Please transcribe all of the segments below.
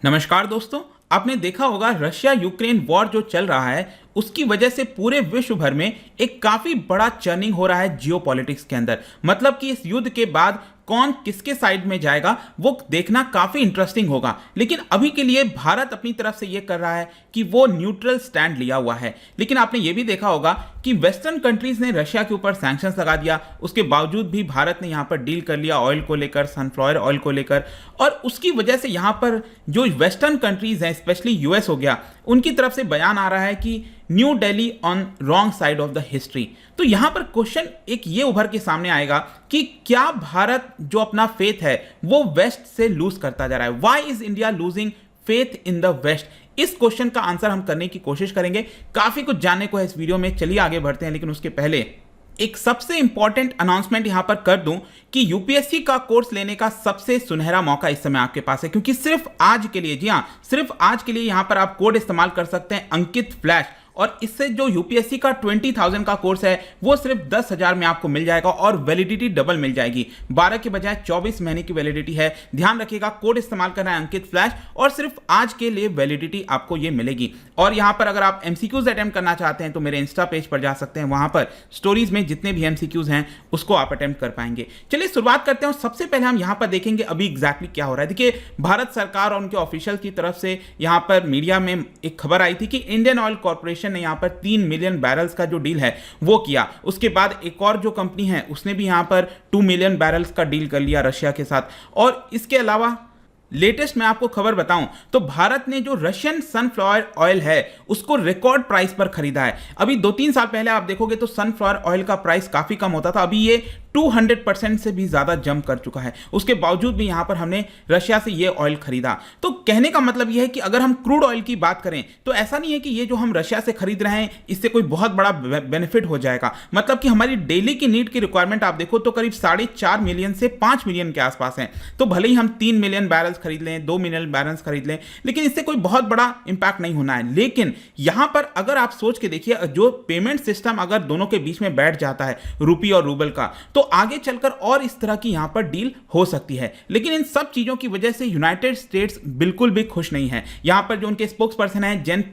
नमस्कार दोस्तों। आपने देखा होगा रशिया यूक्रेन वॉर जो चल रहा है उसकी वजह से पूरे विश्व भर में एक काफी बड़ा चर्निंग हो रहा है जियोपॉलिटिक्स के अंदर। मतलब कि इस युद्ध के बाद कौन किसके साइड में जाएगा वो देखना काफी इंटरेस्टिंग होगा। लेकिन अभी के लिए भारत अपनी तरफ से ये कर रहा है कि वो न्यूट्रल स्टैंड लिया हुआ है। लेकिन आपने ये भी देखा होगा कि वेस्टर्न कंट्रीज ने रशिया के ऊपर सैंक्शंस लगा दिया, उसके बावजूद भी भारत ने यहाँ पर डील कर लिया ऑयल को लेकर, सनफ्लावर ऑयल को लेकर। और उसकी वजह से यहाँ पर जो वेस्टर्न कंट्रीज हैं, स्पेशली यूएस हो गया, उनकी तरफ से बयान आ रहा है कि new Delhi on wrong side of the history. तो यहां पर क्वेश्चन एक ये उभर के सामने आएगा कि क्या भारत जो अपना फेथ है वो वेस्ट से लूज करता जा रहा है। Why is India losing faith in the West? इस क्वेश्चन का आंसर हम करने की कोशिश करेंगे। काफी कुछ जानने को है इस वीडियो में, चलिए आगे बढ़ते हैं। लेकिन उसके पहले एक सबसे इंपॉर्टेंट अनाउंसमेंट यहां पर कर दूं कि यूपीएससी का कोर्स लेने का सबसे सुनहरा मौका इस समय आपके पास है, क्योंकि सिर्फ आज के लिए, जी हां, सिर्फ आज के लिए यहां पर आप कोड इस्तेमाल कर सकते हैं अंकित फ्लैश। और इससे जो यूपीएससी का 20,000 का कोर्स है वो सिर्फ 10,000 में आपको मिल जाएगा और वैलिडिटी डबल मिल जाएगी। 12 के बजाय 24 महीने की वैलिडिटी है। ध्यान रखिएगा, कोड इस्तेमाल करना है अंकित फ्लैश और सिर्फ आज के लिए वैलिडिटी आपको ये मिलेगी। और यहां पर अगर आप एमसीक्यूज अटेम्प्ट करना चाहते हैं तो मेरे इंस्टा पेज पर जा सकते हैं, वहां पर स्टोरीज में जितने भी एमसीक्यूज हैं उसको आप अटेम्प्ट कर पाएंगे। चलिए शुरुआत करते हैं। सबसे पहले हम यहां पर देखेंगे अभी एग्जैक्टली क्या हो रहा है। देखिए, भारत सरकार और उनके ऑफिशियल की तरफ से यहां पर मीडिया में एक खबर आई थी कि इंडियन ऑयल कॉर्पोरेशन ने यहां पर 3 मिलियन बैरल्स का जो डील है वो किया। उसके बाद एक और जो कंपनी है उसने भी यहां पर 2 मिलियन बैरल्स का डील कर लिया रशिया के साथ। और इसके अलावा लेटेस्ट मैं आपको खबर बताऊं तो भारत ने जो रशियन सनफ्लावर ऑयल है उसको रिकॉर्ड प्राइस पर खरीदा है। अभी 2-3 साल पहले आप देखोगे तो सनफ्लावर ऑयल का प्राइस काफी कम होता था, अभी ये 200% से भी ज्यादा जंप कर चुका है। उसके बावजूद भी यहां पर हमने रशिया से ये ऑयल खरीदा। तो कहने का मतलब यह है कि अगर हम क्रूड ऑयल की बात करें तो ऐसा नहीं है कि ये जो हम रशिया से खरीद रहे हैं इससे कोई बहुत बड़ा बेनिफिट हो जाएगा। मतलब कि हमारी डेली की नीड की रिक्वायरमेंट आप देखो तो करीब 4.5 मिलियन से 5 मिलियन के आसपास है। तो भले ही हम 3 मिलियन बैरल्स खरीद लें, 2 मिलियन बैरल्स खरीद लें, लेकिन इससे कोई बहुत बड़ा इंपैक्ट नहीं होना है। लेकिन यहां पर अगर आप सोच के देखिए, जो पेमेंट सिस्टम अगर दोनों के बीच में बैठ जाता है रुपये और रूबल का, तो आगे चलकर और इस तरह की यहां पर डील हो सकती है। लेकिन इन सब चीजों की वजह से यूनाइटेड स्टेट्स बिल्कुल भी खुश नहीं है। यहां पर जो उनके स्पोक्स पर्सन है जेन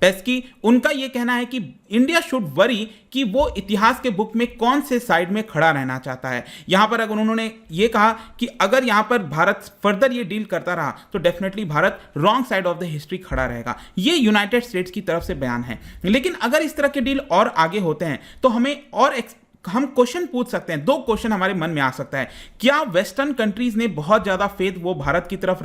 पेस्की, उनका यह कहना है कि इंडिया शुड वरी कि वो इतिहास के बुक में कौन से साइड में खड़ा रहना चाहता है। यहां पर अगर उन्होंने ये कहा कि अगर यहां पर भारत फर्दर ये डील करता रहा तो definitely Bharat wrong side of the history खड़ा रहेगा। ये यूनाइटेड स्टेट्स की तरफ से बयान है। लेकिन अगर इस तरह के डील और आगे होते हैं तो हम क्वेश्चन पूछ सकते हैं। 2 क्वेश्चन हमारे मन में आ सकता है। क्या वेस्टर्न कंट्रीज ने बहुत ज्यादा फेथ वो भारत की तरफ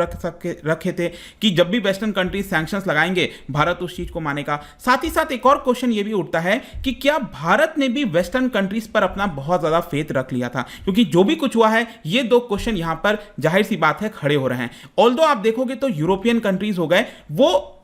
रखे थे कि जब भी वेस्टर्न कंट्रीज सैंक्शंस लगाएंगे भारत उस चीज को मानेगा? साथ ही साथ एक और क्वेश्चन ये भी उठता है कि क्या भारत ने भी वेस्टर्न कंट्रीज पर अपना बहुत ज्यादा फेथ रख लिया था? क्योंकि जो भी कुछ हुआ है ये 2 क्वेश्चन यहां पर जाहिर सी बात है खड़े हो रहे हैं। ऑल्दो आप देखोगे तो यूरोपियन कंट्रीज हो गए,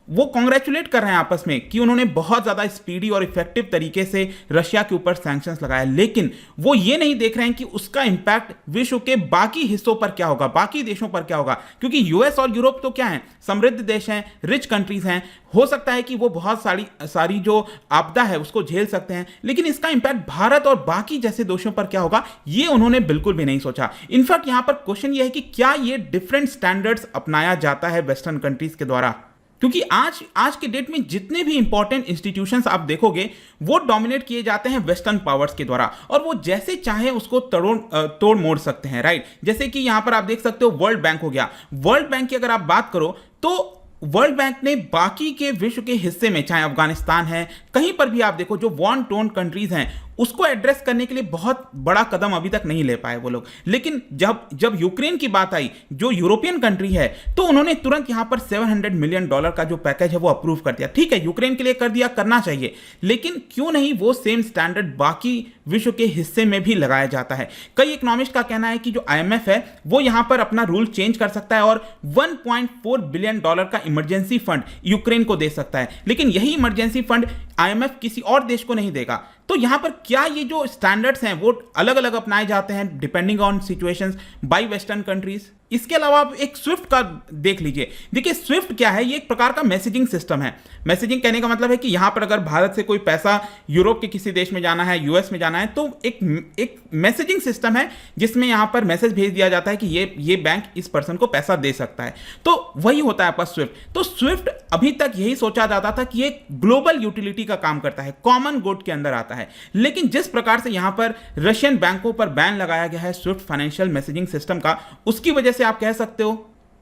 वो कांग्रेचुलेट कर रहे हैं आपस में कि उन्होंने बहुत ज्यादा स्पीडी और इफेक्टिव तरीके से रशिया के ऊपर सैंक्शंस लगाया। लेकिन वो ये नहीं देख रहे हैं कि उसका इंपैक्ट विश्व के बाकी हिस्सों पर क्या होगा, बाकी देशों पर क्या होगा। क्योंकि यूएस और यूरोप तो क्या है, समृद्ध देश हैं, रिच कंट्रीज हैं। हो सकता है कि वो बहुत सारी जो आपदा है उसको झेल सकते हैं, लेकिन इसका इंपैक्ट भारत और बाकी जैसे देशों पर क्या होगा ये उन्होंने बिल्कुल भी नहीं सोचा। इनफैक्ट यहां पर क्वेश्चन ये है कि क्या ये डिफरेंट स्टैंडर्ड्स अपनाया जाता है वेस्टर्न कंट्रीज के द्वारा? क्योंकि आज के डेट में जितने भी इंपॉर्टेंट इंस्टीट्यूशंस आप देखोगे वो डोमिनेट किए जाते हैं वेस्टर्न पावर्स के द्वारा, और वो जैसे चाहे उसको तोड़ मोड़ सकते हैं, राइट। जैसे कि यहां पर आप देख सकते हो वर्ल्ड बैंक हो गया। वर्ल्ड बैंक की अगर आप बात करो तो वर्ल्ड बैंक ने बाकी के विश्व के हिस्से में, चाहे अफगानिस्तान है, कहीं पर भी आप देखो जो वॉर टोन कंट्रीज हैं उसको एड्रेस करने के लिए बहुत बड़ा कदम अभी तक नहीं ले पाए वो लोग। लेकिन जब यूक्रेन की बात आई, जो यूरोपियन कंट्री है, तो उन्होंने तुरंत यहां पर $700 मिलियन का जो पैकेज है वो अप्रूव कर दिया। ठीक है, यूक्रेन के लिए कर दिया, करना चाहिए, लेकिन क्यों नहीं वो सेम स्टैंडर्ड बाकी विश्व के हिस्से में भी लगाया जाता है। कई इकोनॉमिस्ट का कहना है कि जो आईएमएफ है वो यहां पर अपना रूल चेंज कर सकता है और $1.4 बिलियन का इमरजेंसी फंड यूक्रेन को दे सकता है। लेकिन यही इमरजेंसी फंड आईएमएफ किसी और देश को नहीं देगा। तो यहां पर क्या ये जो स्टैंडर्ड्स हैं वो अलग अलग अपनाए जाते हैं depending on situations by western countries? इसके अलावा आप एक स्विफ्ट का देख लीजिए। देखिए स्विफ्ट क्या है, ये एक प्रकार का मैसेजिंग सिस्टम है। मैसेजिंग कहने का मतलब है कि यहां पर अगर भारत से कोई पैसा यूरोप के किसी देश में जाना है, यूएस में जाना है, तो एक मैसेजिंग सिस्टम है जिसमें यहां पर मैसेज भेज दिया जाता है कि ये बैंक इस पर्सन को पैसा दे सकता है। तो वही होता है आपका स्विफ्ट। तो स्विफ्ट अभी तक यही सोचा जाता था कि एक ग्लोबल यूटिलिटी का काम करता है, कॉमन गुड के अंदर आता है। लेकिन जिस प्रकार से यहां पर रशियन बैंकों पर बैन लगाया गया है स्विफ्ट फाइनेंशियल मैसेजिंग सिस्टम का, उसकी वजह से आप कह सकते हो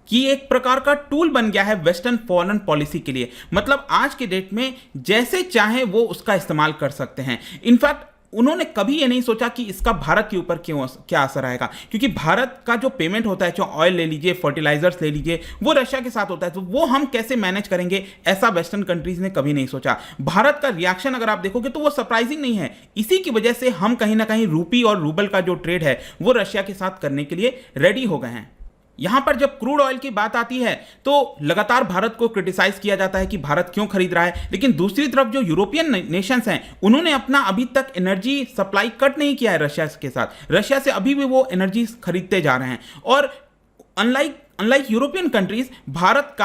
कि एक प्रकार का टूल बन गया है वेस्टर्न फॉरेन पॉलिसी के लिए। मतलब आज के डेट में जैसे चाहे वो उसका इस्तेमाल कर सकते हैं। इनफैक्ट उन्होंने कभी ये नहीं सोचा कि इसका भारत के ऊपर क्या असर आएगा, क्योंकि भारत का जो पेमेंट होता है, जो ऑयल ले लीजिए, फर्टिलाइजर्स ले लीजिए, वो रशिया के साथ होता है। तो वो हम कैसे मैनेज करेंगे, ऐसा वेस्टर्न कंट्रीज ने कभी नहीं सोचा। भारत का रिएक्शन अगर आप देखोगे तो वो सरप्राइजिंग नहीं है। इसी की वजह से हम कहीं ना कहीं रूपी और रूबल का जो ट्रेड है वो रशिया के साथ करने के लिए रेडी हो गए हैं। यहां पर जब क्रूड ऑयल की बात आती है तो लगातार भारत को क्रिटिसाइज किया जाता है कि भारत क्यों खरीद रहा है, लेकिन दूसरी तरफ जो यूरोपियन नेशंस हैं उन्होंने अपना अभी तक एनर्जी सप्लाई कट नहीं किया है रशिया के साथ। रशिया से अभी भी वो एनर्जी खरीदते जा रहे हैं। और अनलाइक यूरोपियन कंट्रीज, भारत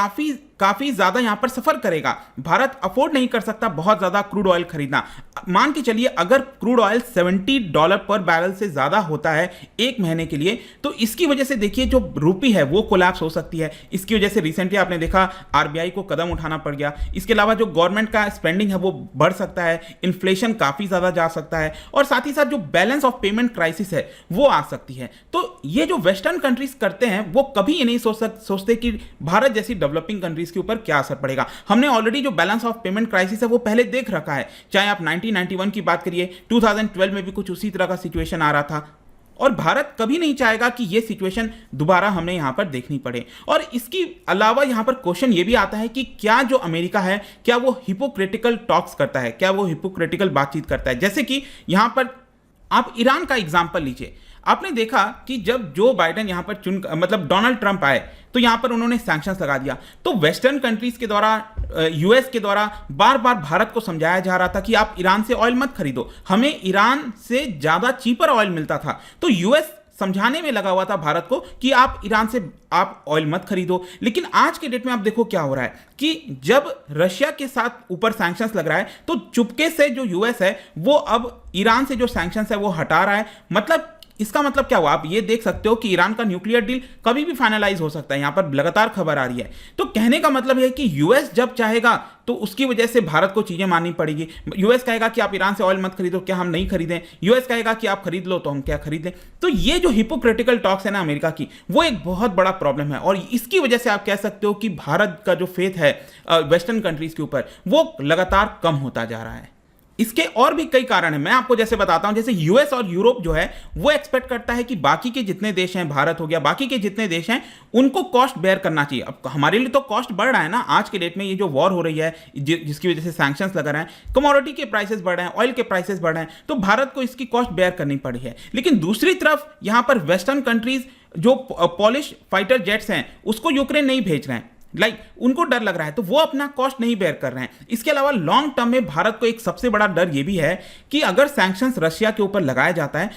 काफी ज्यादा यहां पर सफर करेगा। भारत अफोर्ड नहीं कर सकता बहुत ज्यादा क्रूड ऑयल खरीदना। मान के चलिए अगर क्रूड ऑयल $70 पर बैरल से ज्यादा होता है एक महीने के लिए, तो इसकी वजह से देखिए जो रूपी है वो कोलैप्स हो सकती है। इसकी वजह से रिसेंटली आपने देखा आरबीआई को कदम उठाना पड़ गया। इसके अलावा जो गवर्नमेंट का स्पेंडिंग है वो बढ़ सकता है, इन्फ्लेशन काफी ज्यादा जा सकता है, और साथ ही साथ जो बैलेंस ऑफ पेमेंट क्राइसिस है वो आ सकती है। तो ये जो वेस्टर्न कंट्रीज करते हैं वो कभी ये नहीं सोचते कि भारत जैसी डेवलपिंग कंट्रीज के ऊपर क्या असर पड़ेगा। हमने ऑलरेडी जो बैलेंस ऑफ पेमेंट क्राइसिस है वो पहले देख रखा है। चाहे आप 1991 की बात करिए, 2012 में भी कुछ उसी तरह का सिचुएशन आ रहा था, और भारत कभी नहीं चाहेगा कि यह सिचुएशन दोबारा हमें यहां पर देखनी पड़े। और इसके अलावा यहां पर क्वेश्चन यह भी आता है कि क्या जो अमेरिका है, क्या वो हिपोक्रेटिकल टॉक्स करता है, क्या वो हिपोक्रेटिकल बातचीत करता है। जैसे कि यहां पर आप ईरान का एग्जाम्पल लीजिए। आपने देखा कि जब जो बाइडेन यहां पर डोनाल्ड ट्रंप आए तो यहां पर उन्होंने सैंक्शंस लगा दिया। तो वेस्टर्न कंट्रीज के द्वारा, यूएस के द्वारा बार बार भारत को समझाया जा रहा था कि आप ईरान से ऑयल मत खरीदो, हमें ईरान से ज्यादा चीपर ऑयल मिलता था। तो यूएस समझाने में लगा हुआ था भारत को कि आप ईरान से आप ऑयल मत खरीदो। लेकिन आज के डेट में आप देखो क्या हो रहा है कि जब रशिया के साथ ऊपर सैंक्शंस लग रहा है तो चुपके से जो यूएस है वो अब ईरान से जो सैंक्शंस है वो हटा रहा है। मतलब इसका मतलब क्या हुआ, आप ये देख सकते हो कि ईरान का न्यूक्लियर डील कभी भी फाइनलाइज हो सकता है। यहां पर लगातार खबर आ रही है। तो कहने का मतलब है कि यूएस जब चाहेगा तो उसकी वजह से भारत को चीजें माननी पड़ेगी। यूएस कहेगा कि आप ईरान से ऑयल मत खरीदो, क्या हम नहीं खरीदें? यूएस कहेगा कि आप खरीद लो, तो हम क्या खरीदें? तो ये जो हिपोक्रेटिकल टॉक्स है ना अमेरिका की, वो एक बहुत बड़ा प्रॉब्लम है। और इसकी वजह से आप कह सकते हो कि भारत का जो फेथ है वेस्टर्न कंट्रीज के ऊपर वो लगातार कम होता जा रहा है। इसके और भी कई कारण हैं, मैं आपको जैसे बताता हूं। जैसे यूएस और यूरोप जो है वो एक्सपेक्ट करता है कि बाकी के जितने देश हैं, भारत हो गया, बाकी के जितने देश हैं, उनको कॉस्ट बेयर करना चाहिए। अब हमारे लिए तो कॉस्ट बढ़ रहा है ना आज के डेट में। ये जो वॉर हो रही है जिसकी वजह से सैंक्शंस लगा रहे हैं, कमोडिटी के प्राइसेस बढ़ रहे हैं, ऑयल के प्राइसेस बढ़ रहे हैं, तो भारत को इसकी कॉस्ट बेयर करनी पड़ी है। लेकिन दूसरी तरफ यहां पर वेस्टर्न कंट्रीज जो पॉलिश फाइटर जेट्स हैं उसको यूक्रेन नहीं भेज रहे हैं, उनको डर लग रहा है, तो वो अपना कॉस्ट नहीं बेयर कर रहे हैं। इसके अलावा लॉन्ग टर्म में भारत को एक सबसे बड़ा डर ये भी है कि अगर सैंक्शंस रशिया के ऊपर लगाया जाता है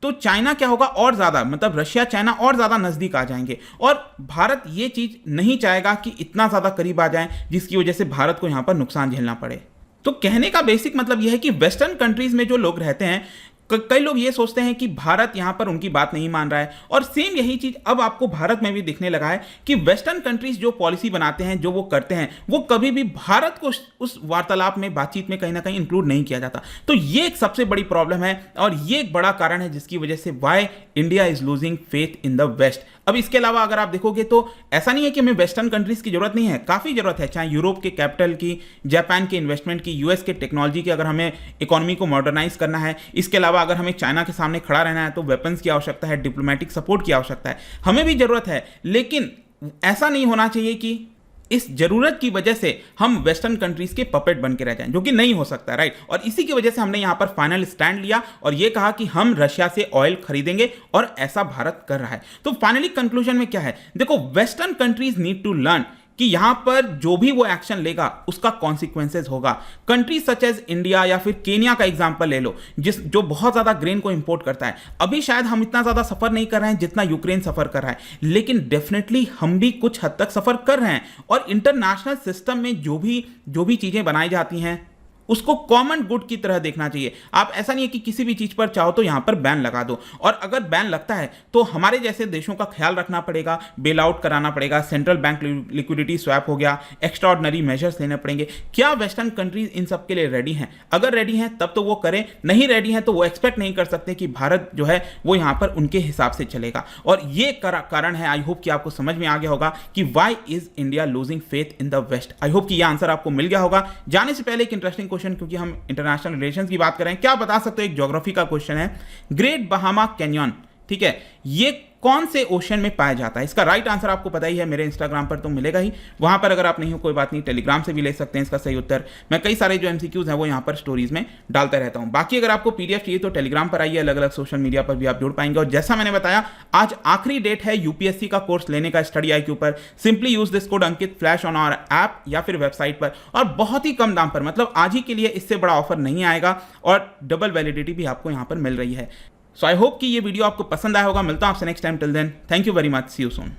तो चाइना क्या होगा, और ज्यादा, मतलब रशिया चाइना और ज्यादा नजदीक आ जाएंगे। और भारत ये चीज नहीं चाहेगा कि इतना ज्यादा करीब आ जाए जिसकी वजह से भारत को यहां पर नुकसान झेलना पड़े। तो कहने का बेसिक मतलब यह है कि वेस्टर्न कंट्रीज में जो लोग रहते हैं, कई लोग ये सोचते हैं कि भारत यहां पर उनकी बात नहीं मान रहा है। और सेम यही चीज अब आपको भारत में भी दिखने लगा है कि वेस्टर्न कंट्रीज जो पॉलिसी बनाते हैं, जो वो करते हैं, वो कभी भी भारत को उस वार्तालाप में, बातचीत में कहीं ना कहीं इंक्लूड नहीं किया जाता। तो ये एक सबसे बड़ी प्रॉब्लम है और ये एक बड़ा कारण है जिसकी वजह से why India is losing faith in the West. अब इसके अलावा अगर आप देखोगे तो ऐसा नहीं है कि हमें वेस्टर्न कंट्रीज की जरूरत नहीं है, काफी जरूरत है। चाहे यूरोप के कैपिटल की, जापान के इन्वेस्टमेंट की, यूएस के टेक्नोलॉजी की, अगर हमें इकोनॉमी को मॉडर्नाइज करना है। इसके अलावा अगर हमें चाइना के सामने खड़ा रहना है तो वेपन्स की आवश्यकता है, डिप्लोमेटिक सपोर्ट की आवश्यकता है, हमें भी जरूरत है। लेकिन ऐसा नहीं होना चाहिए कि इस जरूरत की वजह से हम वेस्टर्न कंट्रीज के पपेट बन के रह जाएं, जो कि नहीं हो सकता, राइट। और इसी की वजह से हमने यहां पर फाइनल स्टैंड लिया और यह कहा कि हम रशिया से ऑयल खरीदेंगे, और ऐसा भारत कर रहा है। तो फाइनली कंक्लूजन में क्या है, देखो, western countries need to learn कि यहां पर जो भी वो एक्शन लेगा उसका कॉन्सिक्वेंसेज होगा। कंट्री सच एज इंडिया या फिर केनिया का एग्जांपल ले लो, जो बहुत ज्यादा ग्रेन को इंपोर्ट करता है। अभी शायद हम इतना ज्यादा सफर नहीं कर रहे हैं जितना यूक्रेन सफर कर रहा है, लेकिन डेफिनेटली हम भी कुछ हद तक सफर कर रहे हैं। और इंटरनेशनल सिस्टम में जो भी चीजें बनाई जाती हैं उसको कॉमन गुड की तरह देखना चाहिए। आप ऐसा नहीं है कि किसी भी चीज पर चाहो तो यहां पर बैन लगा दो, और अगर बैन लगता है तो हमारे जैसे देशों का ख्याल रखना पड़ेगा, बेल आउट कराना पड़ेगा, सेंट्रल बैंक लिक्विडिटी स्वैप हो गया, एक्स्ट्रा ऑर्डिनरी मेजर्स लेने पड़ेंगे। क्या वेस्टर्न कंट्रीज इन सब के लिए रेडी हैं? अगर रेडी हैं तब तो वो करें, नहीं रेडी हैं तो वो एक्सपेक्ट नहीं कर सकते कि भारत जो है वो यहां पर उनके हिसाब से चलेगा। और ये कारण है, आई होप कि आपको समझ में आ गया होगा कि why is India losing faith in the West. I hope कि ये आंसर आपको मिल गया होगा। जाने से पहले एक इंटरेस्टिंग क्वेश्चन, क्योंकि हम इंटरनेशनल रिलेशंस की बात कर रहे हैं, क्या बता सकते हो, एक ज्योग्राफी का क्वेश्चन है, ग्रेट बहामा कैनियन, ठीक है, ये कौन से ओशन में पाया जाता है? इसका राइट आंसर आपको पता ही है, मेरे इंस्टाग्राम पर तो मिलेगा ही, वहां पर अगर आप नहीं हो कोई बात नहीं, टेलीग्राम से भी ले सकते हैं इसका सही उत्तर। मैं कई सारे जो एमसीक्यूज हैं वो यहां पर स्टोरीज में डालता रहता हूं। बाकी अगर आपको पीडीएफ चाहिए तो टेलीग्राम पर आइए, अलग अलग सोशल मीडिया पर भी आप जुड़ पाएंगे। और जैसा मैंने बताया, आज आखिरी डेट है यूपीएससी का कोर्स लेने का स्टडी IQ पर। Simply use this code Ankit flash on our app या फिर वेबसाइट पर, और बहुत ही कम दाम पर, मतलब आज ही के लिए इससे बड़ा ऑफर नहीं आएगा, और डबल वैलिडिटी भी आपको यहां पर मिल रही है। सो आई होप कि ये वीडियो आपको पसंद आया होगा। मिलता हूं आपसे next time. Till then, thank you very much, see you soon.